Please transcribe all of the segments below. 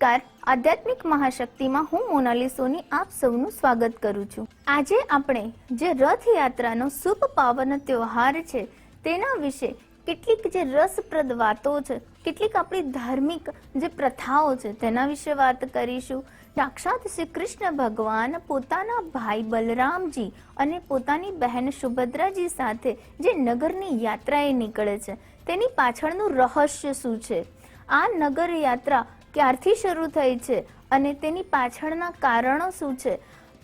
નમસ્કાર, આધ્યાત્મિક મહાશક્તિમાં હું મોનાલી સોની આપ સૌનું સ્વાગત કરું છું। આજે આપણે જે રથયાત્રાનો શુભ પાવન તહેવાર છે તેના વિશે કેટલીક જે રસપ્રદ વાતો છે, કેટલીક આપણી ધાર્મિક જે પ્રથાઓ છે તેના વિશે વાત કરીશું। સાક્ષાત શ્રી કૃષ્ણ ભગવાન પોતાના ભાઈ બલરામજી અને પોતાની બહેન સુભદ્રાજી સાથે જે નગરની યાત્રાએ નીકળે છે તેની પાછળનું રહસ્ય શું છે, આ નગર યાત્રા ક્યારથી શરૂ થઈ છે અને તેની પાછળના કારણો શું છે।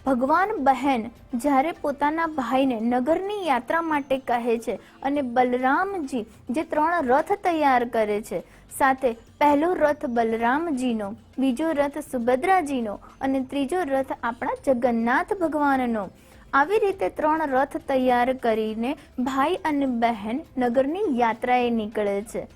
ભગવાન બહેન જ્યારે પોતાના ભાઈને નગરની યાત્રા માટે કહે છે અને બલરામજી જે 3 રથ તૈયાર કરે છે, સાથે પહેલો રથ બલરામજીનો, બીજો રથ સુભદ્રાજીનો અને ત્રીજો રથ આપણા જગન્નાથ ભગવાનનો, આવી રીતે 3 રથ તૈયાર કરીને ભાઈ અને બહેન નગરની યાત્રાએ નીકળે છે।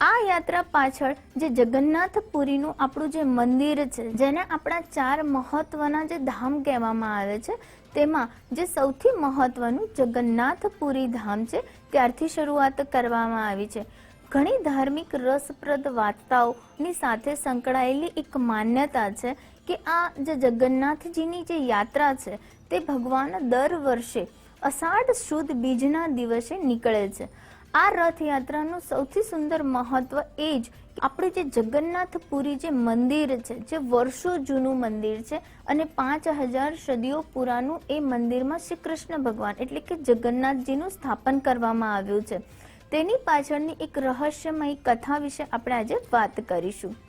આ યાત્રા પાછળ જે જગન્નાથપુરીનું આપણું જે મંદિર છે, જેને આપણા 4 મહત્વના જે ધામ કહેવામાં આવે છે, તેમાં જે સૌથી મહત્વનું જગન્નાથપુરી ધામ છે ત્યારથી શરૂઆત કરવામાં આવી છે। ઘણી ધાર્મિક રસપ્રદ વાર્તાઓની સાથે સંકળાયેલી એક માન્યતા છે કે આ જે જગન્નાથજીની જે યાત્રા છે તે ભગવાન દર વર્ષે અષાઢ સુદ બીજના દિવસે નીકળે છે। આ રથયાત્રાનું સૌથી સુંદર મહત્વ એ જ આપણે જે જગન્નાથપુરી જે મંદિર છે, જે વર્ષો જૂનું મંદિર છે અને 5000 સદીઓ પુરાનું એ મંદિરમાં શ્રી કૃષ્ણ ભગવાન એટલે કે જગન્નાથજીનું સ્થાપન કરવામાં આવ્યું છે, તેની પાછળની એક રહસ્યમય કથા વિશે આપણે આજે વાત કરીશું।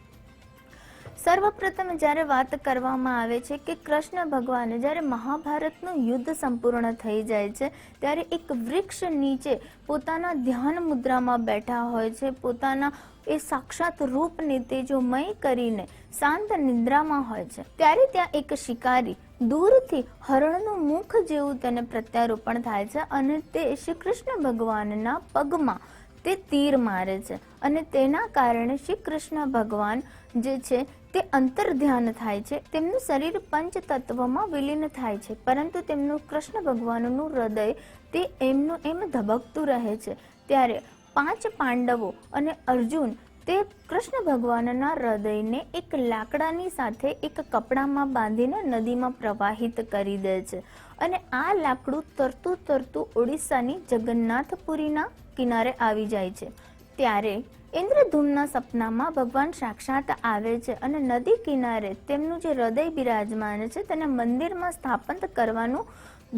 સર્વપ્રથમ જ્યારે વાત કરવામાં આવે છે કે કૃષ્ણ ભગવાન જ્યારે મહાભારતનું યુદ્ધ સંપૂર્ણ થઈ જાય છે ત્યારે એક વૃક્ષ નીચે પોતાના ધ્યાન મુદ્રામાં બેઠા હોય છે, પોતાના એ સાક્ષાત રૂપને તેજોમય કરીને શાંત નિદ્રામાં હોય છે, ત્યારે ત્યાં એક શિકારી દૂરથી હરણનું મુખ જેવું તેને પ્રત્યારોપણ થાય છે અને તે શ્રી કૃષ્ણ ભગવાનના પગમાં તે તીર મારે છે અને તેના કારણે શ્રી કૃષ્ણ ભગવાન જે છે તે અંતર ધ્યાન થાય છે, તેમનું શરીર પંચ તત્વમાં વિલીન થાય છે, પરંતુ તેમનું કૃષ્ણ ભગવાનનું હૃદય તે એમનું એમ ધબકતું રહે છે। ત્યારે 5 પાંડવો અને અર્જુન તે કૃષ્ણ ભગવાનના હૃદયને એક લાકડાની સાથે એક કપડામાં બાંધીને નદીમાં પ્રવાહિત કરી દે છે અને આ લાકડું તરતું તરતું ઓડિશાની જગન્નાથપુરીના કિનારે આવી જાય છે। ત્યારે ઇન્દ્રધૂમના સપનામાં ભગવાન સાક્ષાત આવે છે અને નદી કિનારે તેમનું જે હૃદય બિરાજમાન છે તેને મંદિરમાં સ્થાપિત કરવાનું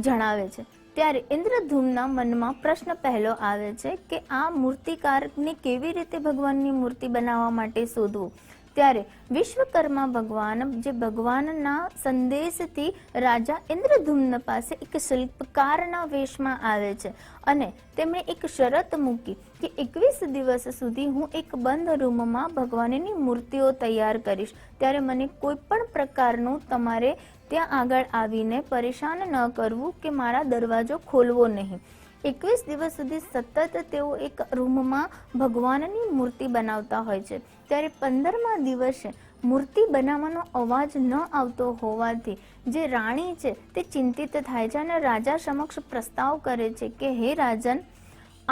જણાવે છે। ત્યારે ઇન્દ્રધૂમના મનમાં પ્રશ્ન પહેલો આવે છે કે આ મૂર્તિકારને કેવી રીતે ભગવાનની મૂર્તિ બનાવવા માટે શોધવું। ત્યારે વિશ્વકર્મા ભગવાન જે ભગવાનના સંદેશથી રાજા ઇન્દ્રધૂમ્ન પાસે એક શિલ્પકારના વેશમાં આવે છે અને તેમણે એક શરત મૂકી કે 21 દિવસ સુધી હું એક બંધ રૂમમાં ભગવાનની મૂર્તિઓ તૈયાર કરીશ, ત્યારે મને કોઈ પણ પ્રકારનું તમારે ત્યાં આગળ આવીને પરેશાન ન કરવું કે મારા દરવાજો ખોલવો નહીં। 21 દિવસ સુધી સતત તેઓ એક રૂમમાં ભગવાનની મૂર્તિ બનાવતા હોય છે। ત્યારે 15મા દિવસે મૂર્તિ બનાવવાનો અવાજ ન આવતો હોવાથી જે રાણી છે તે ચિંતિત થાય છે અને રાજા સમક્ષ પ્રસ્તાવ કરે છે કે હે રાજન,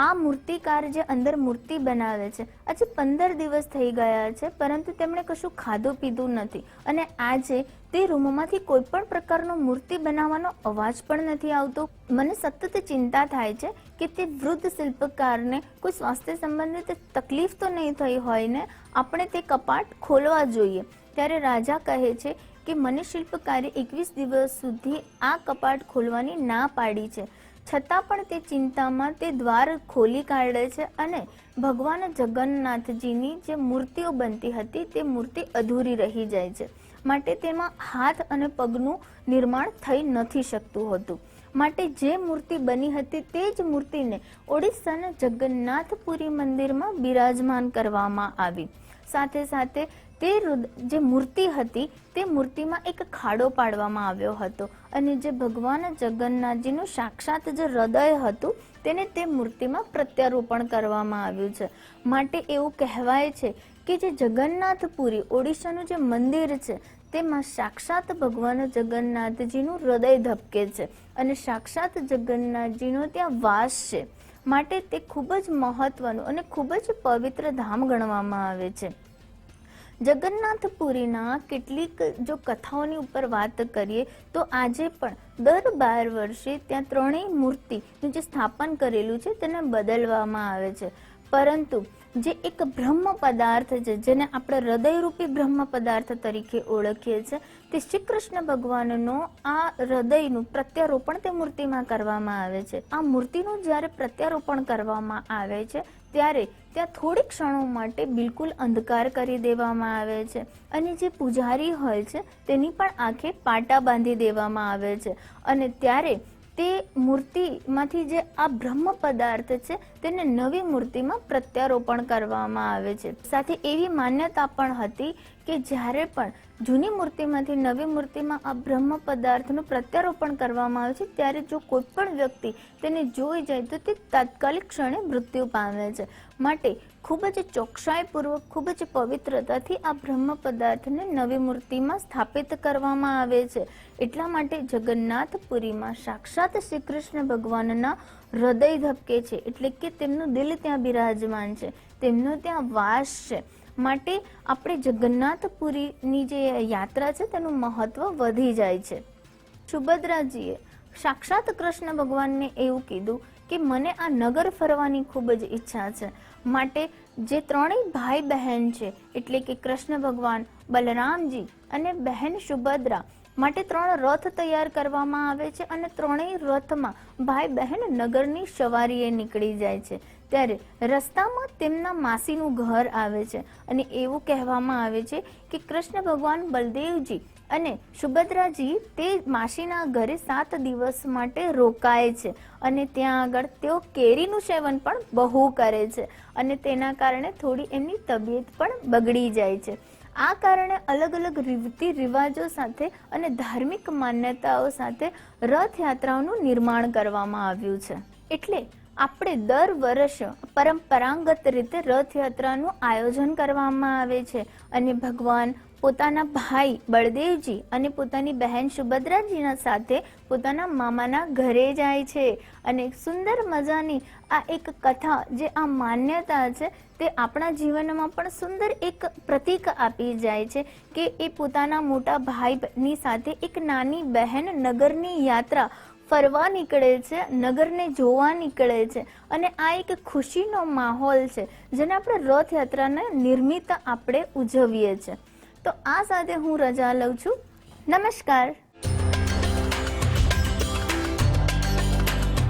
આ મૂર્તિકાર જે અંદર મૂર્તિ બનાવે છે આજે 15 દિવસ થઈ ગયા છે પરંતુ તેમણે કશું ખાધું પીધું નથી અને આજે તે રૂમમાંથી કોઈ પણ પ્રકારનો મૂર્તિ બનાવવાનો અવાજ પણ નથી આવતો। મને સતત ચિંતા થાય છે કે તે વૃદ્ધ શિલ્પકારને કોઈ સ્વાસ્થ્ય સંબંધિત તકલીફ તો નહીં થઈ હોય ને, આપણે તે કપાટ ખોલવા જોઈએ। ત્યારે રાજા કહે છે કે મને શિલ્પકારે 21 દિવસ સુધી આ કપાટ ખોલવાની ના પાડી છે, છતાં પણ તે ચિંતામાં તે દ્વાર ખોલી કાઢે છે અને ભગવાન જગન્નાથજીની જે મૂર્તિઓ બનતી હતી તે મૂર્તિ અધૂરી રહી જાય છે, માટે તેમાં હાથ અને પગનું નિર્માણ થઈ નથી શકતું હતું। માટે જે મૂર્તિ બની હતી તે જ મૂર્તિને ઓડિશાના જગન્નાથપુરી મંદિરમાં બિરાજમાન કરવામાં આવી। સાથે સાથે તે જે મૂર્તિ હતી તે મૂર્તિમાં એક ખાડો પાડવામાં આવ્યો હતો અને જે ભગવાન જગન્નાથજીનું સાક્ષાત જે હૃદય હતું તેને તે મૂર્તિમાં પ્રત્યારોપણ કરવામાં આવ્યું છે। માટે એવું કહેવાય છે કે જે જગન્નાથપુરી ઓડિશાનું જે મંદિર છે તેમાં સાક્ષાત ભગવાન જગન્નાથજીનું હૃદય ધબકે છે અને સાક્ષાત જગન્નાથજીનો ત્યાં વાસ છે, માટે તે ખૂબ જ મહત્વનું અને ખૂબ જ પવિત્ર ધામ ગણવામાં આવે છે। જગન્નાથપુરીના કેટલીક જો કથાઓની ઉપર વાત કરીએ તો આજે પણ દર 12 વર્ષે ત્યાં ત્રણેય મૂર્તિનું જે સ્થાપન કરેલું છે તેને બદલવામાં આવે છે, પરંતુ જે એક બ્રહ્મ પદાર્થ છે જેને આપણે હૃદયરૂપી બ્રહ્મ પદાર્થ તરીકે ઓળખીએ છીએ, તે શ્રી કૃષ્ણ ભગવાનનો આ હૃદયનું પ્રત્યારોપણ તે મૂર્તિમાં કરવામાં આવે છે. આ મૂર્તિનું જ્યારે પ્રત્યારોપણ કરવામાં આવે છે ત્યારે ત્યાં થોડી ક્ષણો માટે બિલકુલ અંધકાર કરી દેવામાં આવે છે અને જે પૂજારી હોય છે તેની પણ આંખે પાટા બાંધી દેવામાં આવે છે અને ત્યારે તે મૂર્તિમાંથી જે આ બ્રહ્મ પદાર્થ છે તેને નવી મૂર્તિમાં પ્રત્યારોપણ કરવામાં આવે છે. સાથે એવી માન્યતા પણ હતી કે જ્યારે પણ જૂની મૂર્તિમાંથી નવી મૂર્તિમાં આ બ્રહ્મ પદાર્થનું પ્રત્યારોપણ કરવામાં આવે છે ત્યારે જો કોઈ પણ વ્યક્તિ તેને જોઈ જાય તો તે તાત્કાલિક ક્ષણે મૃત્યુ પામે છે. માટે ખૂબ જ ચોકસાઈપૂર્વક, ખૂબ જ પવિત્રતાથી આ બ્રહ્મ પદાર્થને નવી મૂર્તિમાં સ્થાપિત કરવામાં આવે છે. એટલા માટે જગન્નાથપુરીમાં સાક્ષાત શ્રી કૃષ્ણ ભગવાનના હૃદય ધબકે છે, એટલે કે તેમનું દિલ ત્યાં બિરાજમાન છે, તેમનો ત્યાં વાસ છે. માટે આપણે જગન્નાથપુરીની જે યાત્રા છે તેનું મહત્વ વધી જાય છે. સુભદ્રાજીએ સાક્ષાત કૃષ્ણ ભગવાનને એવું કીધું કે મને આ નગર ફરવાની ખૂબ જ ઈચ્છા છે, માટે જે ત્રણેય ભાઈ બહેન છે એટલે કે કૃષ્ણ ભગવાન, બલરામજી અને બહેન સુભદ્રા માટે 3 રથ તૈયાર કરવામાં આવે છે અને ત્રણેય રથમાં ભાઈ બહેન નગરની સવારીએ નીકળી જાય છે. ત્યારે રસ્તામાં તેમના માસીનું ઘર આવે છે અને એવું કહેવામાં આવે છે કે કૃષ્ણ ભગવાન, બલદેવજી અને સુભદ્રાજી તે માસીના ઘરે 7 દિવસ માટે રોકાય છે અને ત્યાં આગળ તેઓ કેરીનું સેવન પણ બહુ કરે છે અને તેના કારણે થોડી એમની તબિયત પણ બગડી જાય છે. આ કારણે અલગ અલગ રીતિ રિવાજો સાથે અને ધાર્મિક માન્યતાઓ સાથે રથયાત્રાઓનું નિર્માણ કરવામાં આવ્યું છે. એટલે આપણે દર વર્ષ પરંપરાગત રીતે રથયાત્રાનું આયોજન કરવામાં આવે છે અને ભગવાન પોતાના ભાઈ બળદેવજી અને પોતાની બહેન સુભદ્રાજીના સાથે પોતાના મામાના ઘરે જાય છે અને સુંદર મજાની આ એક કથા, જે આ માન્યતા છે તે આપણા જીવનમાં પણ સુંદર એક પ્રતીક આપી જાય છે કે એ પોતાના મોટા ભાઈની સાથે એક નાની બહેન નગરની યાત્રા ફરવા નીકળે છે, નગરને જોવા નીકળે છે અને આ એક ખુશીનો માહોલ છે જેને આપણે રથયાત્રાને નિર્મિત આપણે ઉજવીએ છીએ. તો આ સાથે હું રજા લઉં છું. નમસ્કાર.